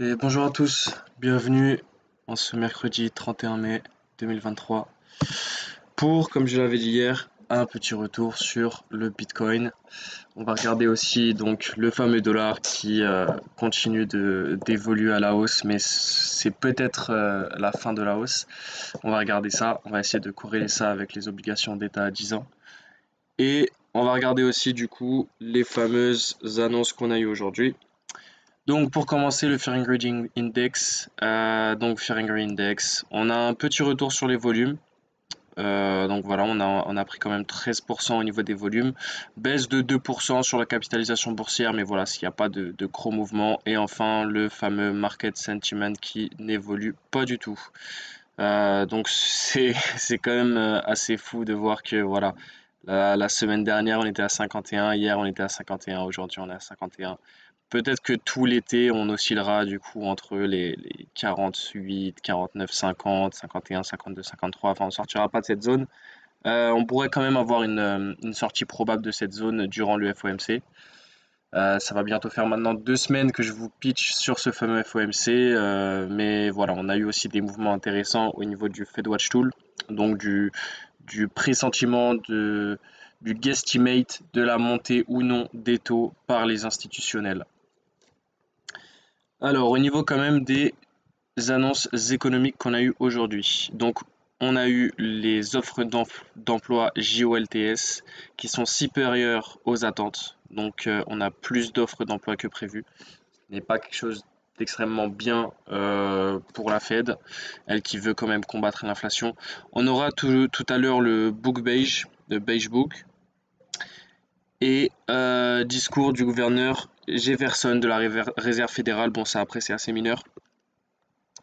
Et bonjour à tous, bienvenue en ce mercredi 31 mai 2023 pour, comme je l'avais dit hier, un petit retour sur le Bitcoin. On va regarder aussi donc le fameux dollar qui continue d'évoluer à la hausse, mais c'est peut-être la fin de la hausse. On va regarder ça, on va essayer de corréler ça avec les obligations d'État à 10 ans. Et on va regarder aussi du coup les fameuses annonces qu'on a eues aujourd'hui. Donc pour commencer le Fear and Greed Index, on a un petit retour sur les volumes. Donc voilà, on a pris quand même 13% au niveau des volumes, baisse de 2% sur la capitalisation boursière, mais voilà, s'il n'y a pas de gros mouvements. Et enfin le fameux market sentiment qui n'évolue pas du tout. Donc c'est quand même assez fou de voir que voilà, la semaine dernière on était à 51, hier on était à 51, aujourd'hui on est à 51. Peut-être que tout l'été, on oscillera du coup entre les 48, 49, 50, 51, 52, 53. Enfin, on sortira pas de cette zone. On pourrait quand même avoir une sortie probable de cette zone durant le FOMC. Ça va bientôt faire maintenant 2 semaines que je vous pitch sur ce fameux FOMC. Mais voilà, on a eu aussi des mouvements intéressants au niveau du FedWatch Tool, donc du pressentiment du guesstimate de la montée ou non des taux par les institutionnels. Alors, au niveau quand même des annonces économiques qu'on a eues aujourd'hui. Donc, on a eu les offres d'emploi JOLTS qui sont supérieures aux attentes. Donc, on a plus d'offres d'emploi que prévu. Ce n'est pas quelque chose d'extrêmement bien pour la Fed, elle qui veut quand même combattre l'inflation. On aura tout à l'heure le book beige, le beige book, et discours du gouverneur Jefferson de la Réserve fédérale. Bon, ça après, c'est assez mineur.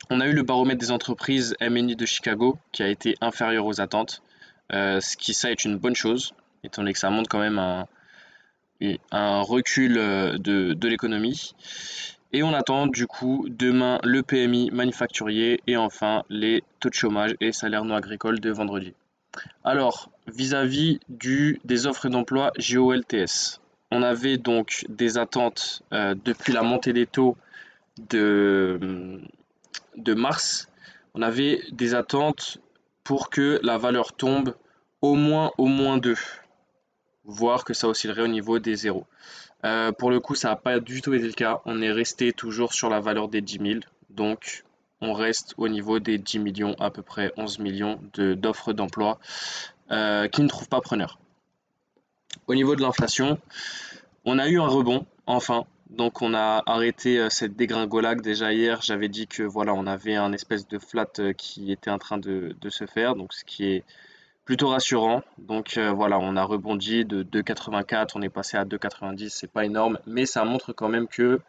On a eu le baromètre des entreprises MNI de Chicago qui a été inférieur aux attentes, ce qui ça est une bonne chose, étant donné que ça montre quand même un recul de l'économie. Et on attend du coup demain le PMI manufacturier et enfin les taux de chômage et salaires non agricoles de vendredi. Alors, vis-à-vis des offres d'emploi JOLTS, on avait donc des attentes depuis la montée des taux de, de mars, on avait des attentes pour que la valeur tombe au moins 2, voire que ça oscillerait au niveau des zéros. Pour le coup, ça n'a pas du tout été le cas. On est resté toujours sur la valeur des 10 000. Donc, on reste au niveau des 10 millions, à peu près 11 millions d'offres d'emploi qui ne trouvent pas preneur. Au niveau de l'inflation, on a eu un rebond, enfin. Donc on a arrêté cette dégringolade. Déjà hier, j'avais dit que voilà, on avait un espèce de flat qui était en train de se faire, donc ce qui est plutôt rassurant. Donc voilà, on a rebondi de 2,84, on est passé à 2,90, c'est pas énorme, mais ça montre quand même que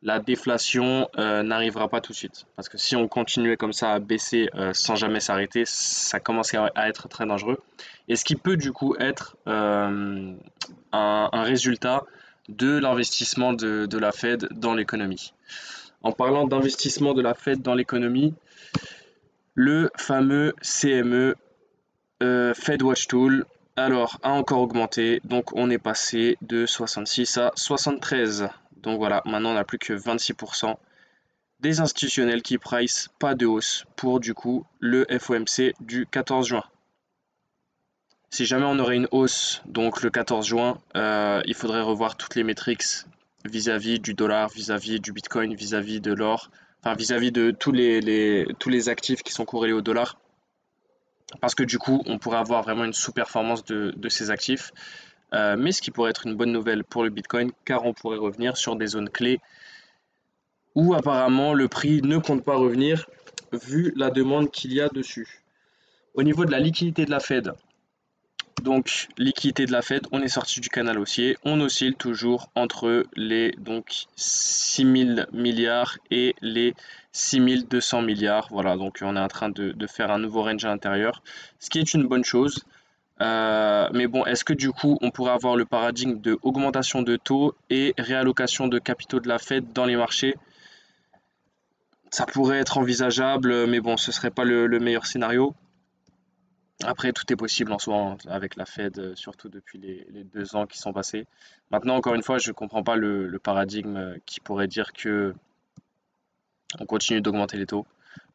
la déflation n'arrivera pas tout de suite. Parce que si on continuait comme ça à baisser sans jamais s'arrêter, ça commence à être très dangereux. Et ce qui peut du coup être un résultat de l'investissement de la Fed dans l'économie. En parlant d'investissement de la Fed dans l'économie, le fameux CME Fed Watch Tool alors a encore augmenté, donc on est passé de 66 à 73. Donc voilà, maintenant on n'a plus que 26% des institutionnels qui price pas de hausse pour du coup le FOMC du 14 juin. Si jamais on aurait une hausse, donc le 14 juin, il faudrait revoir toutes les métriques vis-à-vis du dollar, vis-à-vis du Bitcoin, vis-à-vis de l'or, enfin vis-à-vis de tous les actifs qui sont corrélés au dollar. Parce que du coup, on pourrait avoir vraiment une sous-performance de ces actifs. Mais ce qui pourrait être une bonne nouvelle pour le Bitcoin, car on pourrait revenir sur des zones clés où apparemment le prix ne compte pas revenir, vu la demande qu'il y a dessus. Au niveau de la liquidité de la Fed, donc liquidité de la Fed, on est sorti du canal haussier, on oscille toujours entre les donc 6000 milliards et les 6200 milliards. Voilà, donc on est en train de faire un nouveau range à l'intérieur, ce qui est une bonne chose. Mais bon, est-ce que du coup on pourrait avoir le paradigme de augmentation de taux et réallocation de capitaux de la Fed dans les marchés? Ça pourrait être envisageable, mais bon, ce serait pas le meilleur scénario. Après, tout est possible en soi hein, avec la Fed, surtout depuis les 2 ans qui sont passés. Maintenant, encore une fois, je ne comprends pas le paradigme qui pourrait dire que on continue d'augmenter les taux.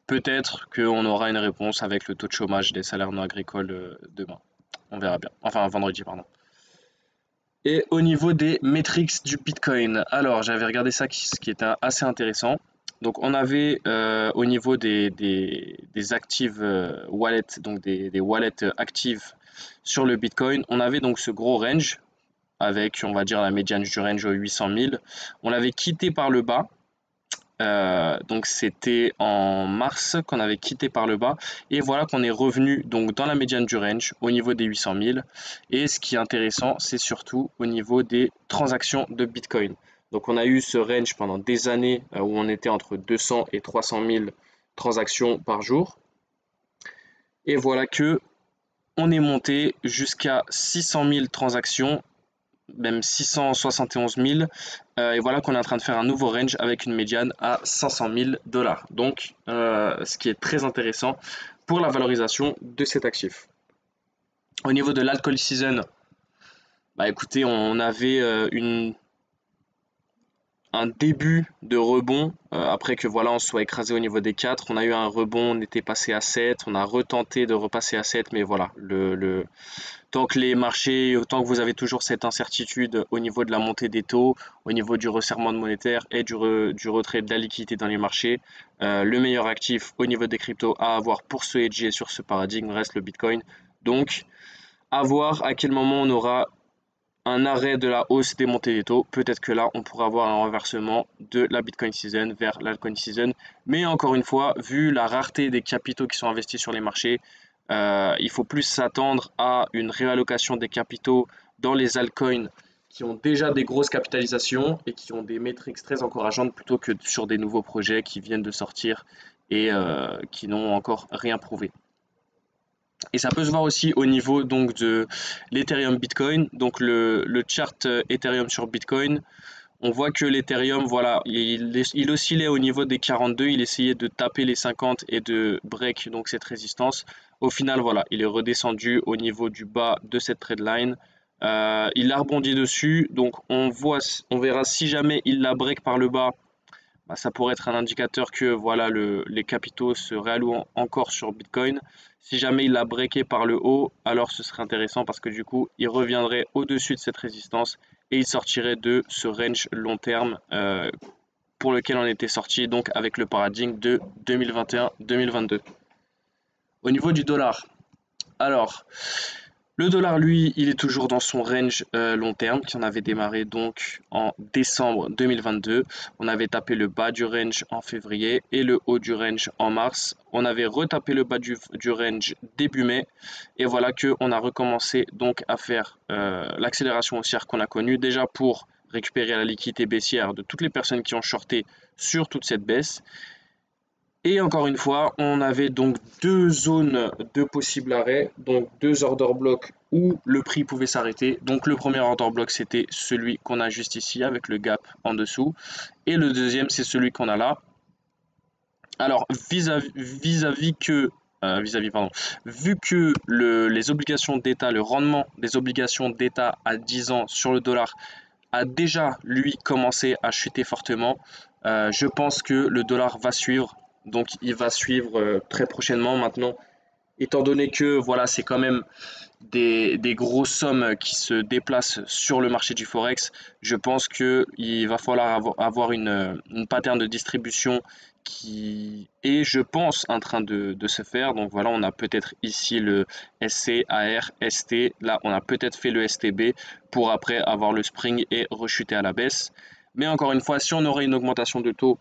Peut-être qu'on aura une réponse avec le taux de chômage des salaires non agricoles demain. On verra bien. Enfin, vendredi, pardon. Et au niveau des metrics du Bitcoin, alors j'avais regardé ça ce qui était assez intéressant. Donc on avait au niveau des actives wallets, donc des wallets actives sur le Bitcoin, on avait donc ce gros range avec, on va dire, la médiane du range aux 800 000. On l'avait quitté par le bas. Donc c'était en mars qu'on avait quitté par le bas et voilà qu'on est revenu donc dans la médiane du range au niveau des 800 000 et ce qui est intéressant c'est surtout au niveau des transactions de Bitcoin. Donc on a eu ce range pendant des années où on était entre 200 et 300 000 transactions par jour et voilà que on est monté jusqu'à 600 000 transactions, même 671 000, et voilà qu'on est en train de faire un nouveau range avec une médiane à 500 000 $. Donc, ce qui est très intéressant pour la valorisation de cet actif. Au niveau de l'alcool season, bah écoutez, on avait un début de rebond après que voilà on se soit écrasé au niveau des 4, on a eu un rebond, on était passé à 7, on a retenté de repasser à 7, mais voilà, tant que les marchés, tant que vous avez toujours cette incertitude au niveau de la montée des taux, au niveau du resserrement monétaire et du retrait de la liquidité dans les marchés, le meilleur actif au niveau des cryptos à avoir pour se hedger sur ce paradigme reste le Bitcoin. Donc, à voir à quel moment on aura un arrêt de la hausse des montées des taux. Peut-être que là, on pourra avoir un renversement de la Bitcoin Season vers l'altcoin Season. Mais encore une fois, vu la rareté des capitaux qui sont investis sur les marchés, il faut plus s'attendre à une réallocation des capitaux dans les altcoins qui ont déjà des grosses capitalisations et qui ont des métriques très encourageantes plutôt que sur des nouveaux projets qui viennent de sortir et qui n'ont encore rien prouvé. Et ça peut se voir aussi au niveau donc de l'Ethereum Bitcoin, donc le chart Ethereum sur Bitcoin. On voit que l'Ethereum, voilà, il oscillait au niveau des 42, il essayait de taper les 50 et de break donc cette résistance. Au final, voilà, il est redescendu au niveau du bas de cette trendline. Il a rebondi dessus, donc on verra si jamais il la break par le bas, bah, ça pourrait être un indicateur que voilà, les capitaux se réallouent encore sur Bitcoin. Si jamais il l'a breaké par le haut, alors ce serait intéressant parce que du coup, il reviendrait au-dessus de cette résistance et il sortirait de ce range long terme pour lequel on était sorti donc avec le paradigme de 2021-2022. Au niveau du dollar, alors le dollar, lui, il est toujours dans son range long terme qui en avait démarré donc en décembre 2022. On avait tapé le bas du range en février et le haut du range en mars. On avait retapé le bas du range début mai et voilà que on a recommencé donc à faire l'accélération haussière qu'on a connue déjà pour récupérer la liquidité baissière de toutes les personnes qui ont shorté sur toute cette baisse. Et encore une fois, on avait donc deux zones de possibles arrêts, donc deux order blocks où le prix pouvait s'arrêter. Donc le premier order block, c'était celui qu'on a juste ici avec le gap en dessous. Et le deuxième, c'est celui qu'on a là. Alors, vu que les obligations d'État, le rendement des obligations d'État à 10 ans sur le dollar a déjà, lui, commencé à chuter fortement, je pense que le dollar va suivre. Donc il va suivre très prochainement maintenant, étant donné que voilà, c'est quand même des grosses sommes qui se déplacent sur le marché du Forex. Je pense qu'il va falloir avoir une pattern de distribution qui est, je pense, en train de se faire. Donc voilà, on a peut-être ici le SC, AR, ST. Là, on a peut-être fait le STB pour après avoir le spring et rechuter à la baisse. Mais encore une fois, si on aurait une augmentation de taux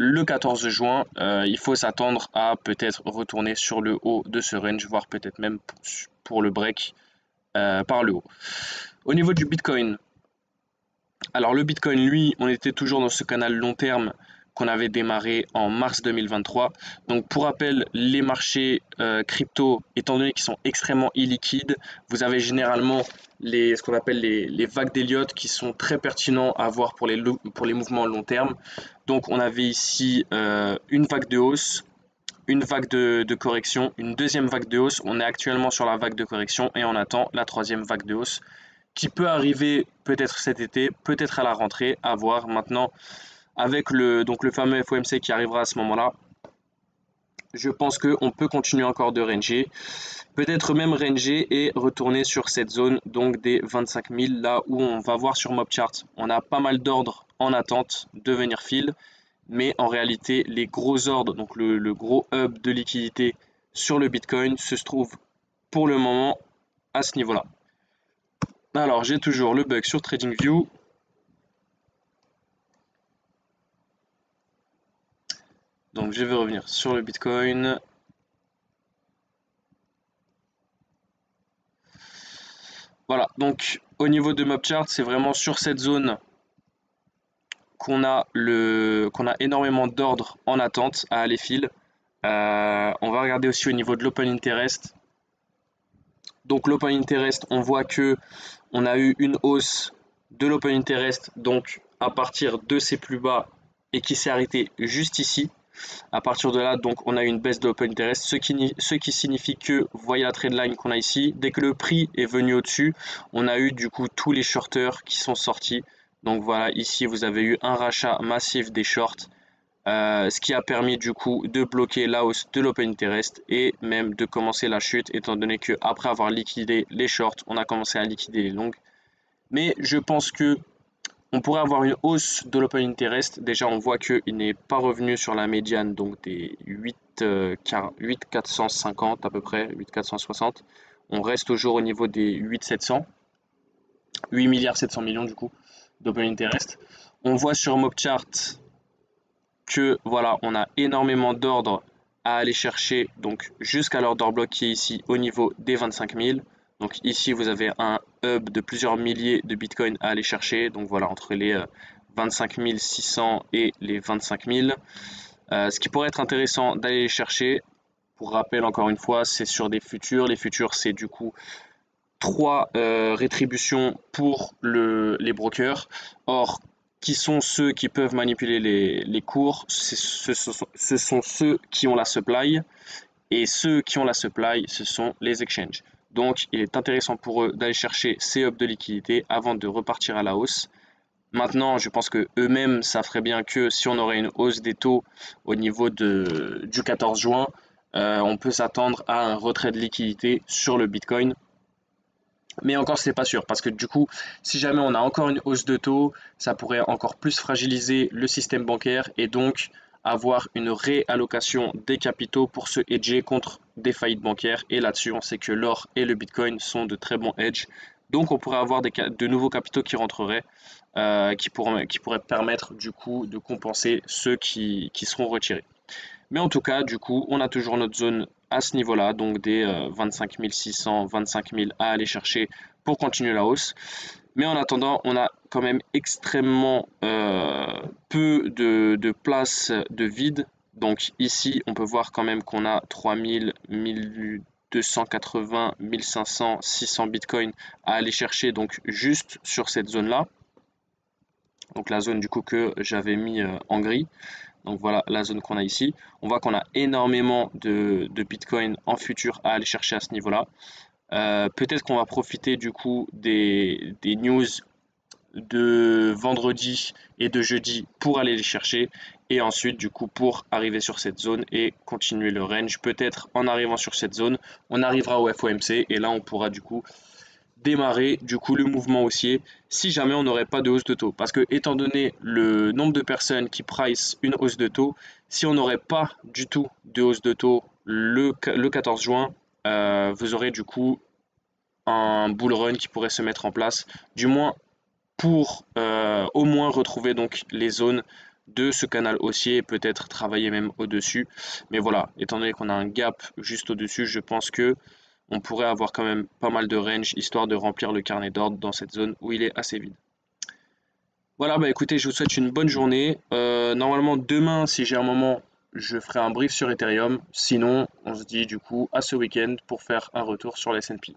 le 14 juin, il faut s'attendre à peut-être retourner sur le haut de ce range, voire peut-être même pour le break par le haut. Au niveau du Bitcoin, alors le Bitcoin, lui, on était toujours dans ce canal long terme qu'on avait démarré en mars 2023. Donc pour rappel, les marchés crypto, étant donné qu'ils sont extrêmement illiquides, vous avez généralement ce qu'on appelle les vagues d'Elliott qui sont très pertinents à voir pour les mouvements long terme. Donc on avait ici une vague de hausse, une vague de correction, une deuxième vague de hausse. On est actuellement sur la vague de correction et on attend la troisième vague de hausse qui peut arriver peut-être cet été, peut-être à la rentrée, à voir. Maintenant, avec donc le fameux FOMC qui arrivera à ce moment-là, je pense qu'on peut continuer encore de ranger, peut-être même ranger et retourner sur cette zone donc des 25 000, là où on va voir sur MobChart, on a pas mal d'ordres en attente de venir fill, mais en réalité les gros ordres, donc le gros hub de liquidité sur le Bitcoin se trouve pour le moment à ce niveau-là. Alors j'ai toujours le bug sur TradingView. Donc je vais revenir sur le Bitcoin. Voilà, donc au niveau de MobChart, c'est vraiment sur cette zone qu'on a énormément d'ordres en attente à aller fill. On va regarder aussi au niveau de l'Open Interest. Donc l'Open Interest, on voit que on a eu une hausse de l'Open Interest donc à partir de ses plus bas et qui s'est arrêté juste ici. À partir de là, donc on a une baisse de l'Open Interest, ce qui signifie que, vous voyez la trendline qu'on a ici, dès que le prix est venu au-dessus, on a eu du coup tous les shorters qui sont sortis. Donc voilà, ici vous avez eu un rachat massif des shorts, ce qui a permis du coup de bloquer la hausse de l'Open Interest et même de commencer la chute, étant donné que après avoir liquidé les shorts, on a commencé à liquider les longues. Mais je pense que on pourrait avoir une hausse de l'Open Interest. Déjà, on voit qu'il n'est pas revenu sur la médiane, donc des 8,450 à peu près, 8,460. On reste toujours au niveau des 8,700, 8 milliards 700 millions du coup d'Open Interest. On voit sur MobChart que voilà, on a énormément d'ordres à aller chercher, donc jusqu'à l'order block qui est ici au niveau des 25 000. Donc ici, vous avez un hub de plusieurs milliers de Bitcoin à aller chercher. Donc voilà, entre les 25 600 et les 25 000. Ce qui pourrait être intéressant d'aller les chercher, pour rappel encore une fois, c'est sur des futurs. Les futurs, c'est du coup 3 rétributions pour les brokers. Or, qui sont ceux qui peuvent manipuler les cours? Ce sont ceux qui ont la supply. Et ceux qui ont la supply, ce sont les exchanges. Donc, il est intéressant pour eux d'aller chercher ces hubs de liquidité avant de repartir à la hausse. Maintenant, je pense que eux-mêmes, ça ferait bien que si on aurait une hausse des taux au niveau du 14 juin, on peut s'attendre à un retrait de liquidité sur le Bitcoin. Mais encore, c'est pas sûr, parce que du coup, si jamais on a encore une hausse de taux, ça pourrait encore plus fragiliser le système bancaire et donc avoir une réallocation des capitaux pour se hedger contre des faillites bancaires. Et là-dessus, on sait que l'or et le Bitcoin sont de très bons hedges. Donc, on pourrait avoir de nouveaux capitaux qui rentreraient, qui pourraient permettre du coup de compenser ceux qui seront retirés. Mais en tout cas, du coup, on a toujours notre zone à ce niveau-là, donc des 25 600, 25 000 à aller chercher pour continuer la hausse. Mais en attendant, on a quand même extrêmement peu de place de vide. Donc ici, on peut voir quand même qu'on a 3000, 1280, 1500, 600 bitcoins à aller chercher, donc juste sur cette zone-là. Donc la zone du coup que j'avais mis en gris. Donc voilà la zone qu'on a ici. On voit qu'on a énormément de Bitcoin en futur à aller chercher à ce niveau-là. Peut-être qu'on va profiter du coup des news de vendredi et de jeudi pour aller les chercher. Et ensuite du coup pour arriver sur cette zone et continuer le range. Peut-être en arrivant sur cette zone, on arrivera au FOMC et là on pourra du coup démarrer du coup le mouvement haussier si jamais on n'aurait pas de hausse de taux. Parce que étant donné le nombre de personnes qui price une hausse de taux, si on n'aurait pas du tout de hausse de taux le 14 juin, vous aurez du coup un bull run qui pourrait se mettre en place, du moins pour au moins retrouver donc les zones de ce canal haussier et peut-être travailler même au-dessus. Mais voilà, étant donné qu'on a un gap juste au-dessus, je pense que on pourrait avoir quand même pas mal de range histoire de remplir le carnet d'ordre dans cette zone où il est assez vide. Voilà, bah écoutez, je vous souhaite une bonne journée. Normalement, demain, si j'ai un moment, je ferai un brief sur Ethereum. Sinon, on se dit du coup à ce week-end pour faire un retour sur les S&P.